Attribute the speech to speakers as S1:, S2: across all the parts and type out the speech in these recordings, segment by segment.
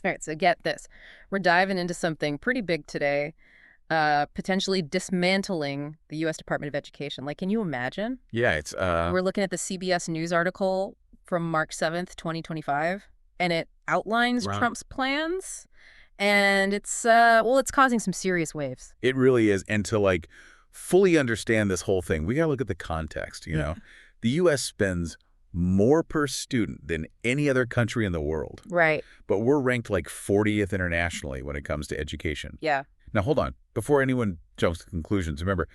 S1: All right, so get this. We're diving into something pretty big today, potentially dismantling the U.S. Department of Education. Like, can you imagine?
S2: Yeah, it's
S1: We're looking at the CBS News article from March 7th, 2025, and it outlines
S2: Wow.
S1: Trump's plans, and it's causing some serious waves.
S2: It really is. And to fully understand this whole thing, we got to look at the context, you know. The US spends more per student than any other country in the world,
S1: Right.
S2: but we're ranked like 40th internationally when it comes to education.
S1: Yeah.
S2: Now, hold on. Before anyone jumps to conclusions, remember,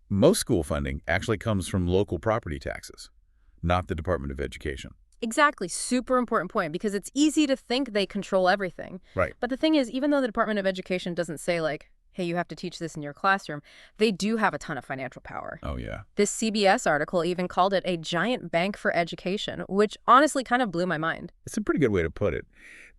S2: most school funding actually comes from local property taxes, not the Department of Education.
S1: Exactly. Super important point because it's easy to think they control everything.
S2: Right.
S1: But the thing is, even though the Department of Education doesn't say, like, hey, you have to teach this in your classroom, they do have a ton of financial power.
S2: Oh, yeah.
S1: This CBS article even called it a giant bank for education, which honestly kind of blew my mind.
S2: It's a pretty good way to put it.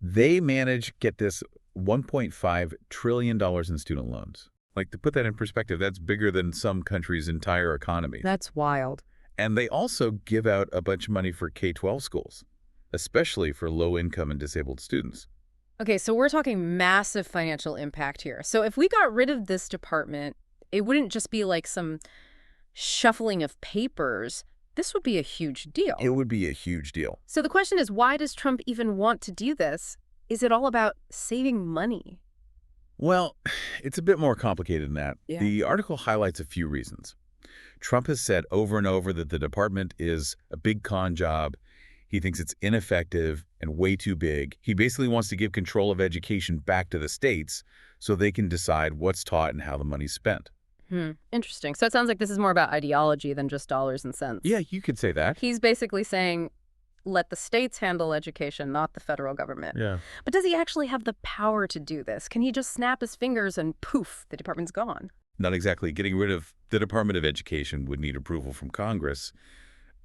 S2: They manage, get this, $1.5 trillion in student loans. Like, to put that in perspective, that's bigger than some countries' entire economy.
S1: That's wild.
S2: And they also give out a bunch of money for K-12 schools, especially for low-income and disabled students.
S1: Okay, so we're talking massive financial impact here. So if we got rid of this department, it wouldn't just be like some shuffling of papers. This would be a huge deal.
S2: It would be a huge deal.
S1: So the question is, why does Trump even want to do this? Is it all about saving money?
S2: Well, it's a bit more complicated than that.
S1: Yeah.
S2: The article highlights a few reasons. Trump has said over and over that the department is a big con job. He thinks it's ineffective and way too big. He basically wants to give control of education back to the states so they can decide what's taught and how the money's spent.
S1: Interesting. So it sounds like this is more about ideology than just dollars and cents.
S2: Yeah, you could say that.
S1: He's basically saying, let the states handle education, not the federal government.
S2: Yeah.
S1: But does he actually have the power to do this? Can he just snap his fingers and poof, the department's gone?
S2: Not exactly. Getting rid of the Department of Education would need approval from Congress.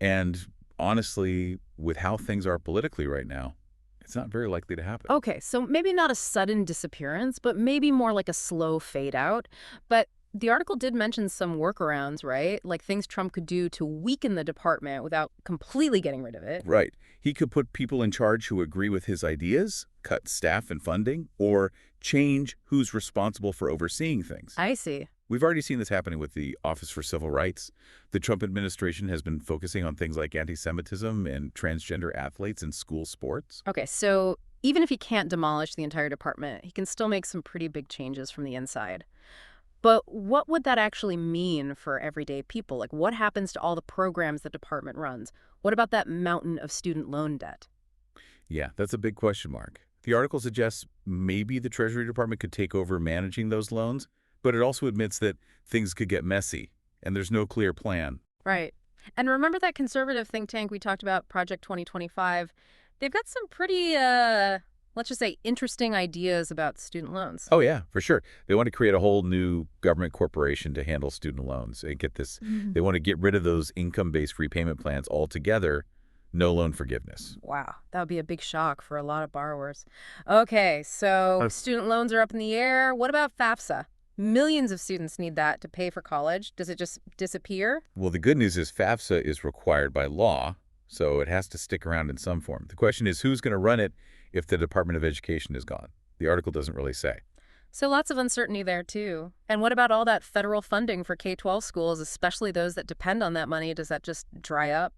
S2: And honestly, with how things are politically right now, it's not very likely to happen.
S1: Okay, so maybe not a sudden disappearance, but maybe more like a slow fade out. But the article did mention some workarounds, right? Like things Trump could do to weaken the department without completely getting rid of it.
S2: Right. He could put people in charge who agree with his ideas, cut staff and funding, or change who's responsible for overseeing things.
S1: I see.
S2: We've already seen this happening with the Office for Civil Rights. The Trump administration has been focusing on things like anti-Semitism and transgender athletes in school sports.
S1: Okay, so even if he can't demolish the entire department, he can still make some pretty big changes from the inside. But what would that actually mean for everyday people? Like, what happens to all the programs the department runs? What about that mountain of student loan debt?
S2: Yeah, that's a big question mark. The article suggests maybe the Treasury Department could take over managing those loans, but it also admits that things could get messy, and there's no clear plan.
S1: Right. And remember that conservative think tank we talked about, Project 2025? They've got some pretty, let's just say, interesting ideas about student loans.
S2: Oh, yeah, for sure. They want to create a whole new government corporation to handle student loans. And get this, they want to get rid of those income-based repayment plans altogether, no loan forgiveness.
S1: Wow, that would be a big shock for a lot of borrowers. Okay, so student loans are up in the air. What about FAFSA? Millions of students need that to pay for college. Does it just disappear?
S2: Well, the good news is FAFSA is required by law, so it has to stick around in some form. The question is, who's going to run it if the Department of Education is gone? The article doesn't really say.
S1: So lots of uncertainty there, too. And what about all that federal funding for K-12 schools, especially those that depend on that money? Does that just dry up?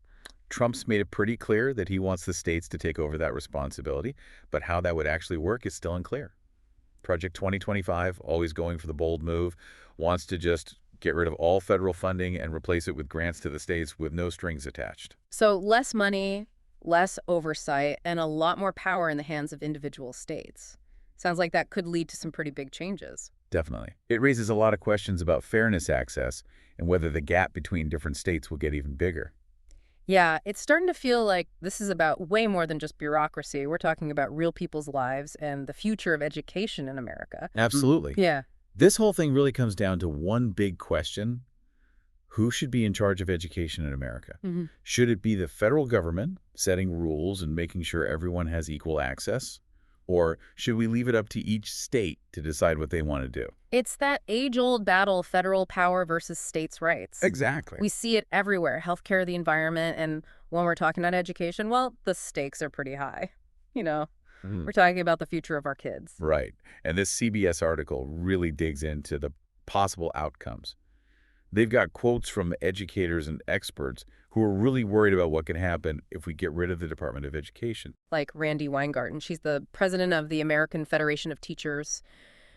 S2: Trump's made it pretty clear that he wants the states to take over that responsibility, but how that would actually work is still unclear. Project 2025, always going for the bold move, wants to just get rid of all federal funding and replace it with grants to the states with no strings attached.
S1: So less money, less oversight, and a lot more power in the hands of individual states. Sounds like that could lead to some pretty big changes.
S2: Definitely. It raises a lot of questions about fairness access and whether the gap between different states will get even bigger.
S1: Yeah, it's starting to feel like this is about way more than just bureaucracy. We're talking about real people's lives and the future of education in America.
S2: Absolutely.
S1: Yeah.
S2: This whole thing really comes down to one big question. Who should be in charge of education in America? Should it be the federal government setting rules and making sure everyone has equal access? Or should we leave it up to each state to decide what they want to do?
S1: It's that age-old battle, federal power versus states' rights.
S2: Exactly.
S1: We see it everywhere, healthcare, the environment, and when we're talking about education, well, the stakes are pretty high. You know,
S2: Mm.
S1: We're talking about the future of our kids.
S2: Right. And this CBS article really digs into the possible outcomes. They've got quotes from educators and experts who are really worried about what can happen if we get rid of the Department of Education.
S1: Like Randy Weingarten, she's the president of the American Federation of Teachers.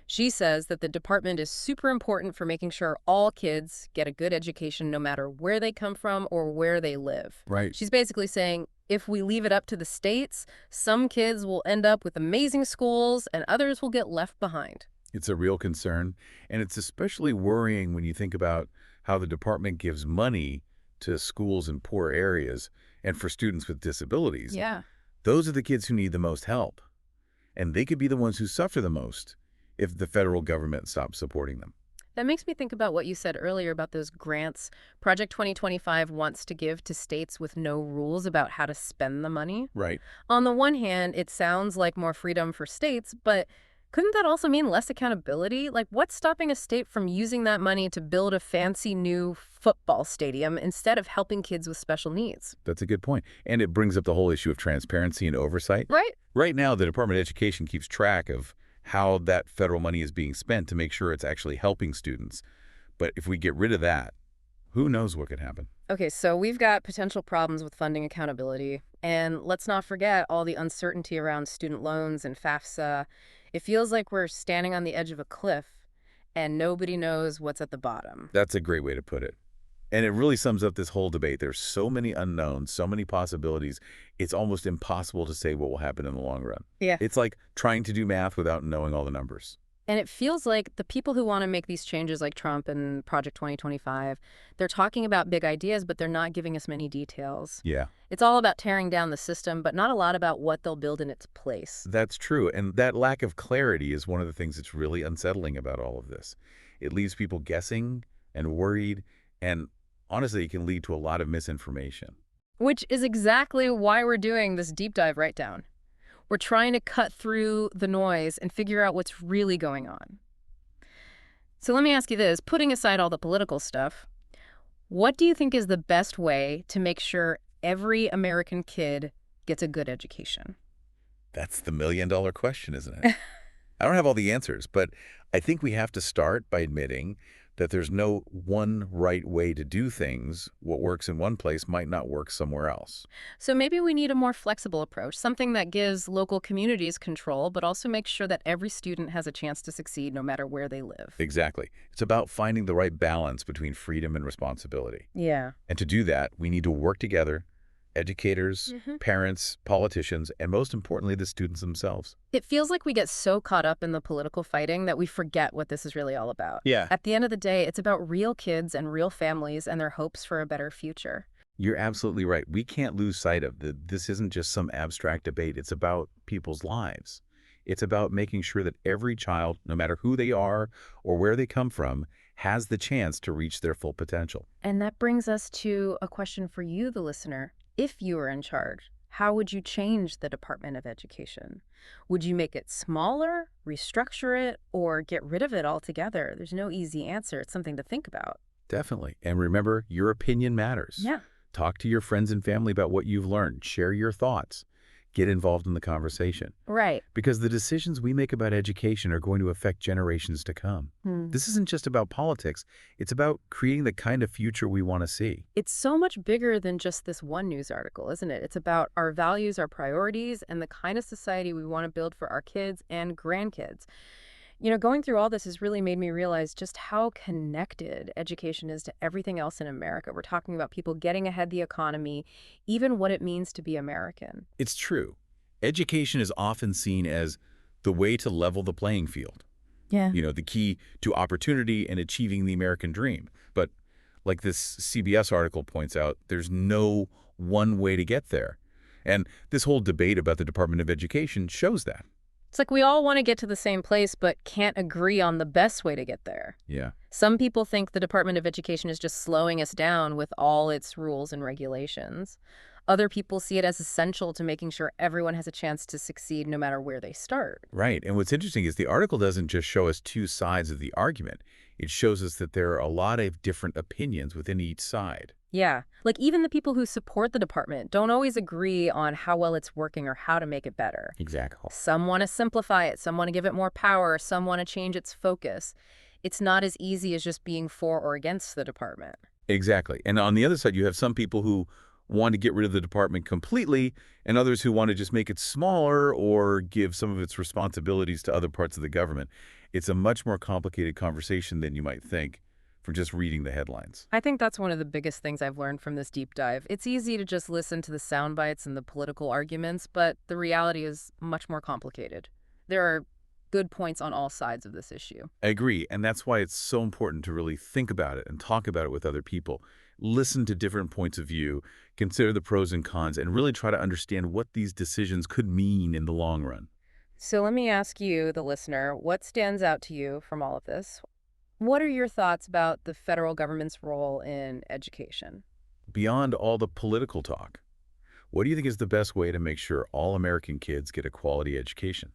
S1: She says that the department is super important for making sure all kids get a good education no matter where they come from or where they live.
S2: Right.
S1: She's basically saying if we leave it up to the states, some kids will end up with amazing schools and others will get left behind.
S2: It's a real concern, and it's especially worrying when you think about how the department gives money to schools in poor areas and for students with disabilities.
S1: Yeah.
S2: Those are the kids who need the most help, and they could be the ones who suffer the most if the federal government stops supporting them.
S1: That makes me think about what you said earlier about those grants Project 2025 wants to give to states with no rules about how to spend the money.
S2: Right.
S1: On the one hand, it sounds like more freedom for states, but couldn't that also mean less accountability? Like, what's stopping a state from using that money to build a fancy new football stadium instead of helping kids with special needs?
S2: That's a good point. And it brings up the whole issue of transparency and oversight.
S1: Right?
S2: Right now, the Department of Education keeps track of how that federal money is being spent to make sure it's actually helping students. But if we get rid of that, who knows what could happen?
S1: Okay, so we've got potential problems with funding accountability. And let's not forget all the uncertainty around student loans and FAFSA. It feels like we're standing on the edge of a cliff and nobody knows what's at the bottom.
S2: That's a great way to put it. And it really sums up this whole debate. There's so many unknowns, so many possibilities. It's almost impossible to say what will happen in the long run.
S1: Yeah.
S2: It's like trying to do math without knowing all the numbers.
S1: And it feels like the people who want to make these changes, like Trump and Project 2025, they're talking about big ideas, but they're not giving us many details.
S2: Yeah,
S1: It's all about tearing down the system, but not a lot about what they'll build in its place.
S2: that's true. And that lack of clarity is one of the things that's really unsettling about all of this. It leaves people guessing and worried, and honestly, it can lead to a lot of misinformation.
S1: Which is exactly why we're doing this deep dive right down. We're trying to cut through the noise and figure out what's really going on. So let me ask you this, putting aside all the political stuff, what do you think is the best way to make sure every American kid gets a good education?
S2: That's the million-dollar question, isn't it? I don't have all the answers, but I think we have to start by admitting that there's no one right way to do things. What works in one place might not work somewhere else.
S1: So maybe we need a more flexible approach, something that gives local communities control, but also makes sure that every student has a chance to succeed no matter where they live.
S2: Exactly. It's about finding the right balance between freedom and responsibility.
S1: Yeah.
S2: And to do that, we need to work together, educators, parents, politicians, and most importantly, the students themselves.
S1: It feels like we get so caught up in the political fighting that we forget what this is really all about.
S2: Yeah.
S1: At the end of the day, it's about real kids and real families and their hopes for a better future.
S2: You're absolutely right. We can't lose sight of that. This isn't just some abstract debate. It's about people's lives. It's about making sure that every child, no matter who they are or where they come from, has the chance to reach their full potential.
S1: And that brings us to a question for you, the listener. If you were in charge, how would you change the Department of Education? Would you make it smaller, restructure it, or get rid of it altogether? There's no easy answer. It's something to think about.
S2: Definitely. And remember, your opinion matters.
S1: Yeah.
S2: Talk to your friends and family about what you've learned. Share your thoughts. Get involved in the conversation.
S1: Right.
S2: Because the decisions we make about education are going to affect generations to come. This isn't just about politics. It's about creating the kind of future we want to see.
S1: It's so much bigger than just this one news article, isn't it? It's about our values, our priorities, and the kind of society we want to build for our kids and grandkids. You know, going through all this has really made me realize just how connected education is to everything else in America. We're talking about people getting ahead the economy, even what it means to be American.
S2: It's true. Education is often seen as the way to level the playing field.
S1: Yeah.
S2: The key to opportunity and achieving the American dream. But like this CBS article points out, there's no one way to get there. And this whole debate about the Department of Education shows that.
S1: It's like we all want to get to the same place, but can't agree on the best way to get there.
S2: Yeah.
S1: Some people think the Department of Education is just slowing us down with all its rules and regulations. Other people see it as essential to making sure everyone has a chance to succeed no matter where they start.
S2: Right. And what's interesting is the article doesn't just show us two sides of the argument. It shows us that there are a lot of different opinions within each side.
S1: Yeah. Like even the people who support the department don't always agree on how well it's working or how to make it better.
S2: Exactly.
S1: Some want to simplify it, some want to give it more power, some want to change its focus. It's not as easy as just being for or against the department.
S2: Exactly. And on the other side, you have some people who want to get rid of the department completely, and others who want to just make it smaller or give some of its responsibilities to other parts of the government. It's a much more complicated conversation than you might think from just reading the headlines.
S1: I think that's one of the biggest things I've learned from this deep dive. It's easy to just listen to the sound bites and the political arguments, but the reality is much more complicated. There are good points on all sides of this issue.
S2: I agree, and that's why it's so important to really think about it and talk about it with other people. Listen to different points of view, consider the pros and cons, and really try to understand what these decisions could mean in the long run.
S1: So let me ask you, the listener, what stands out to you from all of this? What are your thoughts about the federal government's role in education?
S2: Beyond all the political talk, what do you think is the best way to make sure all American kids get a quality education?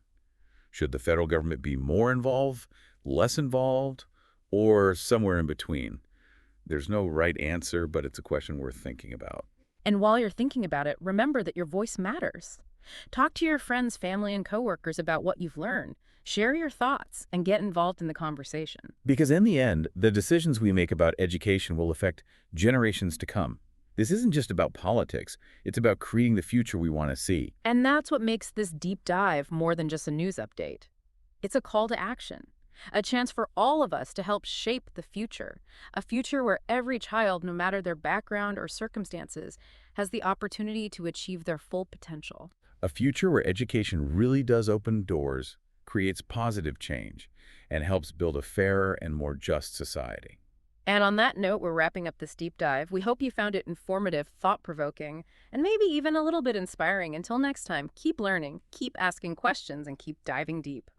S2: Should the federal government be more involved, less involved, or somewhere in between? There's no right answer, but it's a question worth thinking about.
S1: And while you're thinking about it, remember that your voice matters. Talk to your friends, family, and coworkers about what you've learned. Share your thoughts and get involved in the conversation.
S2: Because in the end, the decisions we make about education will affect generations to come. This isn't just about politics. It's about creating the future we want to see.
S1: And that's what makes this deep dive more than just a news update. It's a call to action, a chance for all of us to help shape the future, a future where every child, no matter their background or circumstances, has the opportunity to achieve their full potential.
S2: A future where education really does open doors, creates positive change, and helps build a fairer and more just society.
S1: And on that note, we're wrapping up this deep dive. We hope you found it informative, thought-provoking, and maybe even a little bit inspiring. Until next time, keep learning, keep asking questions, and keep diving deep.